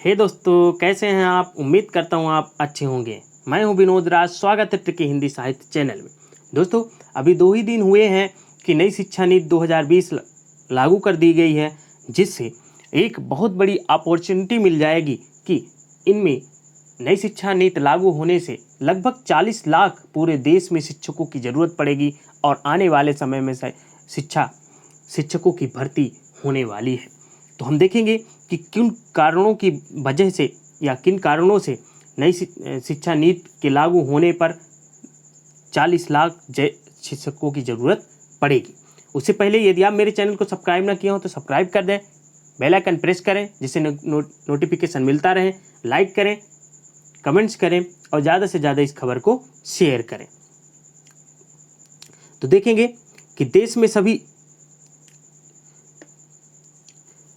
हे दोस्तों, कैसे हैं आप। उम्मीद करता हूँ आप अच्छे होंगे। मैं हूँ विनोद राज, स्वागत है ट्रिकी हिंदी साहित्य चैनल में। दोस्तों, अभी 2 ही दिन हुए हैं कि नई शिक्षा नीति 2020 लागू कर दी गई है, जिससे एक बहुत बड़ी अपॉर्चुनिटी मिल जाएगी कि इनमें नई शिक्षा नीति लागू होने से लगभग 40 लाख पूरे देश में शिक्षकों की ज़रूरत पड़ेगी और आने वाले समय में शिक्षकों की भर्ती होने वाली है। तो हम देखेंगे कि किन कारणों की वजह से या किन कारणों से नई शिक्षा नीति के लागू होने पर 40 लाख शिक्षकों की ज़रूरत पड़ेगी। उससे पहले यदि आप मेरे चैनल को सब्सक्राइब ना किया हो तो सब्सक्राइब कर दें, बेल आइकन प्रेस करें जिससे नोटिफिकेशन मिलता रहे, लाइक करें, कमेंट्स करें और ज़्यादा से ज़्यादा इस खबर को शेयर करें। तो देखेंगे कि देश में सभी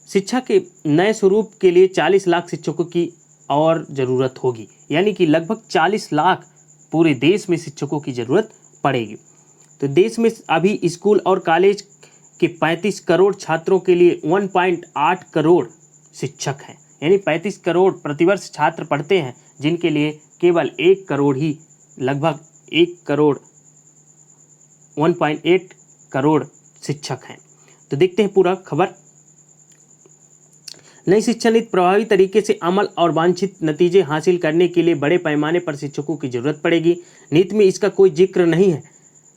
शिक्षा के नए स्वरूप के लिए 40 लाख शिक्षकों की और ज़रूरत होगी, यानी कि लगभग 40 लाख पूरे देश में शिक्षकों की ज़रूरत पड़ेगी। तो देश में अभी स्कूल और कॉलेज के 35 करोड़ छात्रों के लिए 1.8 करोड़ शिक्षक हैं, यानी 35 करोड़ प्रतिवर्ष छात्र पढ़ते हैं, जिनके लिए केवल 1 करोड़ ही लगभग 1.8 करोड़ शिक्षक हैं। तो देखते हैं पूरा खबर। नई शिक्षा नीति प्रभावी तरीके से अमल और वांछित नतीजे हासिल करने के लिए बड़े पैमाने पर शिक्षकों की जरूरत पड़ेगी। नीति में इसका कोई जिक्र नहीं है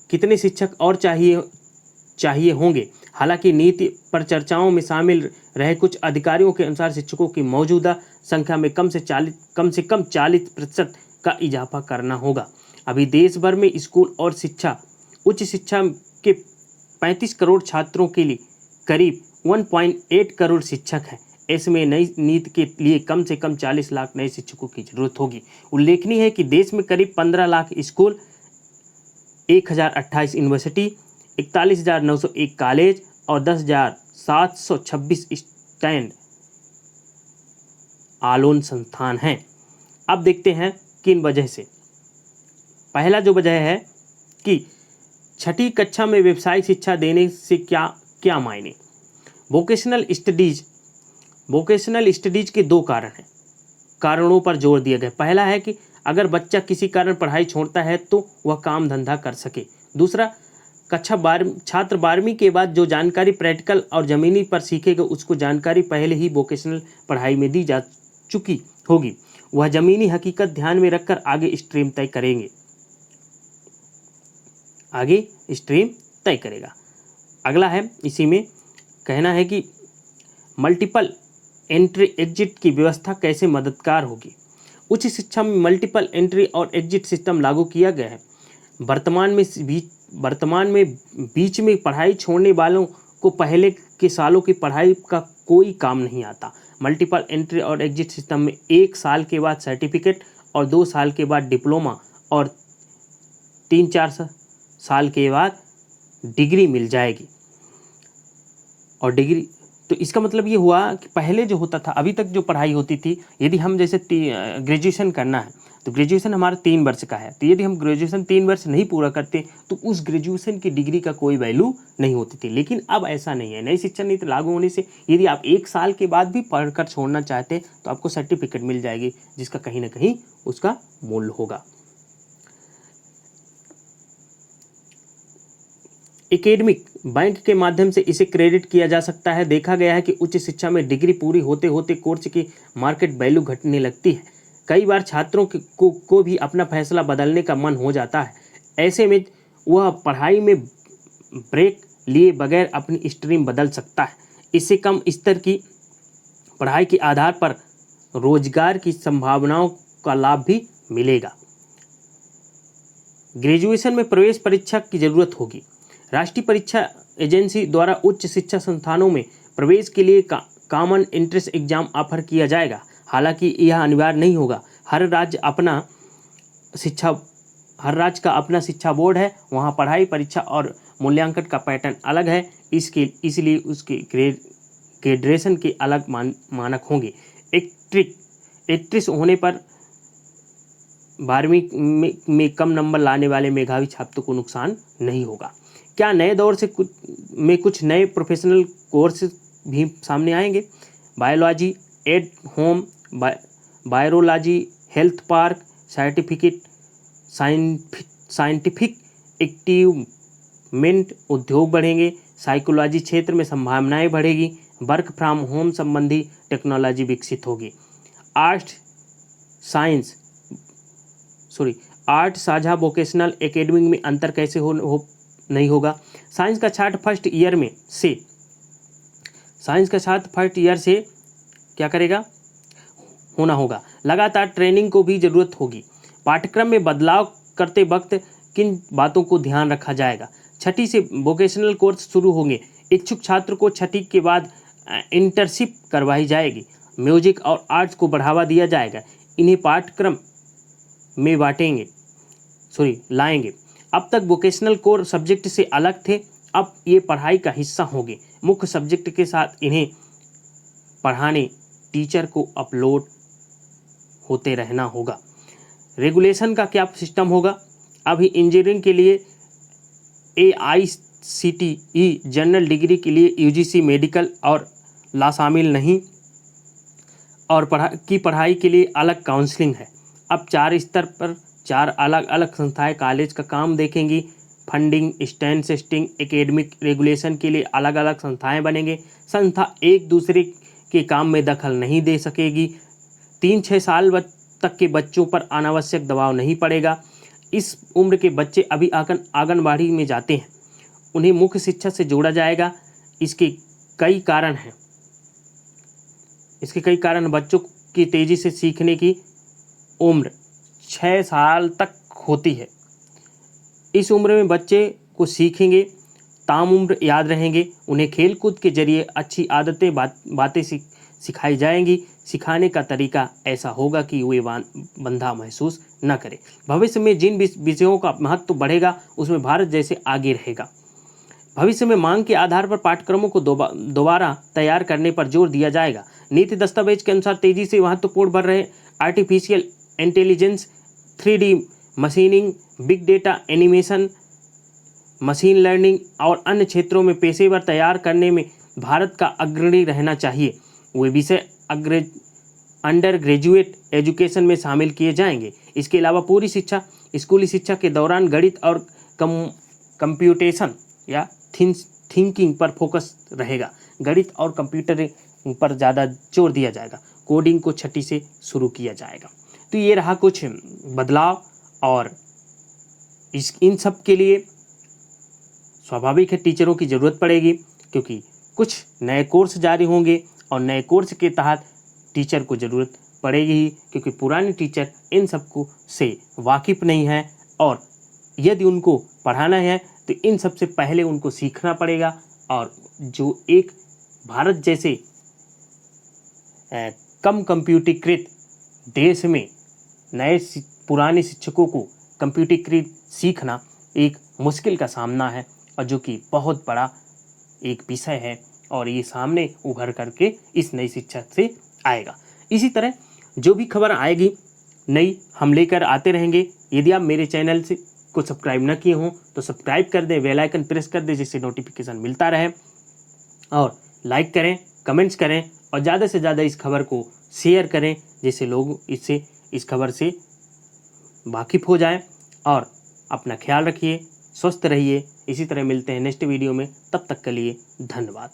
कितने शिक्षक और चाहिए होंगे। हालांकि नीति पर चर्चाओं में शामिल रहे कुछ अधिकारियों के अनुसार शिक्षकों की मौजूदा संख्या में कम से कम 40% का इजाफा करना होगा। अभी देश भर में स्कूल और उच्च शिक्षा के 35 करोड़ छात्रों के लिए करीब 1.8 करोड़ शिक्षक हैं। ऐसे में नई नीति के लिए कम से कम 40 लाख नए शिक्षकों की जरूरत होगी। उल्लेखनीय है कि देश में करीब 15 लाख स्कूल, 1028 यूनिवर्सिटी, 41,901 कॉलेज और 10,726 स्टैंड आलोन संस्थान हैं। अब देखते हैं किन वजह से। पहला जो वजह है कि छठी कक्षा में व्यावसायिक शिक्षा देने से क्या मायने। वोकेशनल स्टडीज के 2 कारणों पर जोर दिया गया। पहला है कि अगर बच्चा किसी कारण पढ़ाई छोड़ता है तो वह काम धंधा कर सके। दूसरा, छात्र 12वीं के बाद जो जानकारी प्रैक्टिकल और ज़मीनी पर सीखेगा उसको जानकारी पहले ही वोकेशनल पढ़ाई में दी जा चुकी होगी। वह ज़मीनी हकीकत ध्यान में रखकर आगे स्ट्रीम तय करेगा। अगला है, इसी में कहना है कि मल्टीपल एंट्री एग्जिट की व्यवस्था कैसे मददगार होगी। उच्च शिक्षा में मल्टीपल एंट्री और एग्जिट सिस्टम लागू किया गया है। वर्तमान में बीच में पढ़ाई छोड़ने वालों को पहले के सालों की पढ़ाई का कोई काम नहीं आता। मल्टीपल एंट्री और एग्जिट सिस्टम में 1 साल के बाद सर्टिफिकेट और 2 साल के बाद डिप्लोमा और 3-4 साल के बाद डिग्री मिल जाएगी। और डिग्री तो इसका मतलब ये हुआ कि पहले जो होता था, अभी तक जो पढ़ाई होती थी, यदि हम जैसे ग्रेजुएशन करना है तो ग्रेजुएशन हमारा 3 वर्ष का है, तो यदि हम ग्रेजुएशन 3 वर्ष नहीं पूरा करते तो उस ग्रेजुएशन की डिग्री का कोई वैल्यू नहीं होती थी। लेकिन अब ऐसा नहीं है। नई शिक्षा नीति लागू होने से यदि आप 1 साल के बाद भी पढ़कर छोड़ना चाहते हैं तो आपको सर्टिफिकेट मिल जाएगी, जिसका कहीं ना कहीं उसका मूल्य होगा। एकेडमिक बैंक के माध्यम से इसे क्रेडिट किया जा सकता है। देखा गया है कि उच्च शिक्षा में डिग्री पूरी होते होते कोर्स की मार्केट वैल्यू घटने लगती है। कई बार छात्रों को भी अपना फैसला बदलने का मन हो जाता है। ऐसे में वह पढ़ाई में ब्रेक लिए बगैर अपनी स्ट्रीम बदल सकता है। इससे कम स्तर की पढ़ाई के आधार पर रोजगार की संभावनाओं का लाभ भी मिलेगा। ग्रेजुएशन में प्रवेश परीक्षा की जरूरत होगी। राष्ट्रीय परीक्षा एजेंसी द्वारा उच्च शिक्षा संस्थानों में प्रवेश के लिए कॉमन एंट्रेंस एग्जाम ऑफर किया जाएगा। हालांकि यह अनिवार्य नहीं होगा। हर राज्य का अपना शिक्षा बोर्ड है, वहाँ पढ़ाई, परीक्षा और मूल्यांकन का पैटर्न अलग है, इसलिए उसके ग्रेजुएशन के अलग मानक होंगे। एक्ट्रेस होने पर 12वीं में कम नंबर लाने वाले मेधावी छात्रों को नुकसान नहीं होगा। क्या नए दौर से कुछ नए प्रोफेशनल कोर्स भी सामने आएंगे। Biology, at home virology, health park, scientific एक्टिवमेंट उद्योग बढ़ेंगे, साइकोलॉजी क्षेत्र में संभावनाएं बढ़ेगी, वर्क फ्रॉम होम संबंधी टेक्नोलॉजी विकसित होगी। आर्ट साझा वोकेशनल एकेडमिक में अंतर कैसे नहीं होगा। साइंस का छात्र फर्स्ट ईयर से क्या करेगा, होना होगा। लगातार ट्रेनिंग को भी जरूरत होगी। पाठ्यक्रम में बदलाव करते वक्त किन बातों को ध्यान रखा जाएगा। छठी से वोकेशनल कोर्स शुरू होंगे। इच्छुक छात्र को छठी के बाद इंटर्नशिप करवाई जाएगी। म्यूजिक और आर्ट्स को बढ़ावा दिया जाएगा। इन्हें पाठ्यक्रम में लाएंगे। अब तक वोकेशनल कोर सब्जेक्ट से अलग थे, अब ये पढ़ाई का हिस्सा होंगे। मुख्य सब्जेक्ट के साथ इन्हें पढ़ाने टीचर को अपलोड होते रहना होगा। रेगुलेशन का क्या सिस्टम होगा। अभी इंजीनियरिंग के लिए AICTE जनरल डिग्री के लिए UGC मेडिकल और लॉ शामिल नहीं, और पढ़ाई के लिए अलग काउंसलिंग है। अब 4 स्तर पर 4 अलग अलग संस्थाएं कॉलेज का काम देखेंगी। Funding, stand testing, academic regulation के लिए अलग अलग संस्थाएं बनेंगे। संस्था एक दूसरे के काम में दखल नहीं दे सकेगी। 3-6 साल तक के बच्चों पर अनावश्यक दबाव नहीं पड़ेगा। इस उम्र के बच्चे अभी आंगनबाड़ी में जाते हैं, उन्हें मुख्य शिक्षा से जोड़ा जाएगा। इसके कई कारण हैं। बच्चों की तेजी से सीखने की उम्र 6 साल तक होती है। इस उम्र में बच्चे को सीखेंगे, ताउम्र याद रहेंगे। उन्हें खेलकूद के जरिए अच्छी बातें सिखाई जाएंगी। सिखाने का तरीका ऐसा होगा कि वे बंधा महसूस न करें। भविष्य में जिन विषयों का महत्व बढ़ेगा उसमें भारत जैसे आगे रहेगा। भविष्य में मांग के आधार पर पाठ्यक्रमों को दोबारा तैयार करने पर जोर दिया जाएगा। नीति दस्तावेज के अनुसार तेजी से महत्वपूर्ण बढ़ रहे artificial intelligence, 3D machining, big data, animation, machine learning और अन्य क्षेत्रों में पेशेवर तैयार करने में भारत का अग्रणी रहना चाहिए। वे विषय अंडर ग्रेजुएट एजुकेशन में शामिल किए जाएंगे। इसके अलावा पूरी शिक्षा, स्कूली शिक्षा के दौरान गणित और कंप्यूटेशन या थिंकिंग पर फोकस रहेगा। गणित और कंप्यूटर पर ज़्यादा जोर दिया जाएगा। कोडिंग को छठी से शुरू किया जाएगा। तो ये रहा कुछ बदलाव, और इन सब के लिए स्वाभाविक है टीचरों की ज़रूरत पड़ेगी, क्योंकि कुछ नए कोर्स जारी होंगे और नए कोर्स के तहत टीचर को ज़रूरत पड़ेगी ही, क्योंकि पुराने टीचर इन सबको से वाकिफ़ नहीं है, और यदि उनको पढ़ाना है तो इन सबसे पहले उनको सीखना पड़ेगा। और जो एक भारत जैसे कम कंप्यूटरीकृत देश में पुराने शिक्षकों को कंप्यूटरीकृत सीखना एक मुश्किल का सामना है, और जो कि बहुत बड़ा एक विषय है, और ये सामने उभर करके इस नई शिक्षा से आएगा। इसी तरह जो भी खबर आएगी नई हम लेकर आते रहेंगे। यदि आप मेरे चैनल से को सब्सक्राइब न किए हों तो सब्सक्राइब कर दें, बेल आइकन प्रेस कर दें, जिससे नोटिफिकेशन मिलता रहे, और लाइक करें, कमेंट्स करें, और ज़्यादा से ज़्यादा इस खबर को शेयर करें, जिससे लोग इस खबर से वाकिफ़ हो जाएं। और अपना ख्याल रखिए, स्वस्थ रहिए। इसी तरह मिलते हैं नेक्स्ट वीडियो में, तब तक के लिए धन्यवाद।